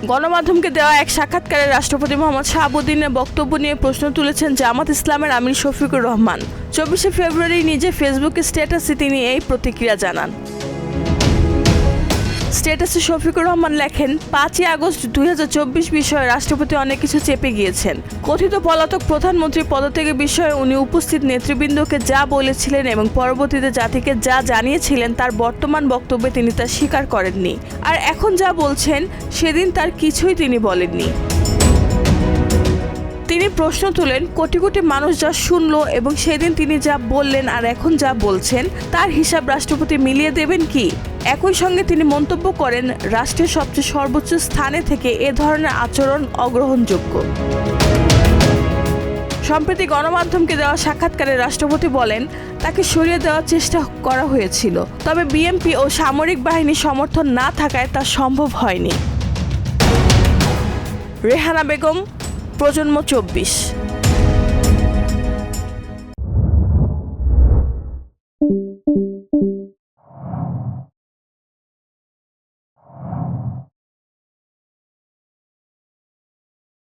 গণমাধ্যমকে দেওয়া এক সাক্ষাৎকারে রাষ্ট্রপতি মোহাম্মদ শাহাবুদ্দিনের বক্তব্য নিয়ে প্রশ্ন তুলেছেন জামাত ইসলামের আমির শফিকুর রহমান। 24শে ফেব্রুয়ারি নিজে ফেসবুকে স্ট্যাটাসে তিনি এই প্রতিক্রিয়া জানান। স্ট্যাটাসে শফিকুর রহমান লেখেন, 5ই আগস্ট 2024 বিষয়ে রাষ্ট্রপতি অনেক কিছু চেপে গিয়েছেন। কথিত পলাতক প্রধানমন্ত্রী পদত্যাগ বিষয়ে উনি উপস্থিত নেতৃবৃন্দকে যা বলেছিলেন এবং পরবর্তীতে জাতিকে যা জানিয়েছিলেন তার বর্তমান বক্তব্যে তিনি তা স্বীকার করেননি। আর এখন যা বলছেন সেদিন তার কিছুই তিনি বলেননি। তিনি প্রশ্ন তুলেন, কোটি কোটি মানুষ যা শুনলো এবং সেদিন তিনি যা বললেন আর এখন যা বলছেন তার হিসাব রাষ্ট্রপতি মিলিয়ে দেবেন কি? একই সঙ্গে তিনি মন্তব্য করেন, রাষ্ট্রের সবচেয়ে সর্বোচ্চ স্থানে থেকে এ ধরনের আচরণ অগ্রহণযোগ্য। সম্প্রতি গণমাধ্যমকে দেওয়া সাক্ষাৎকারে রাষ্ট্রপতি বলেন, তাকে সরিয়ে দেওয়ার চেষ্টা করা হয়েছিল, তবে বিএনপি ও সামরিক বাহিনীর সমর্থন না থাকায় তা সম্ভব হয়নি। রেহানা বেগম, প্রজন্ম 24।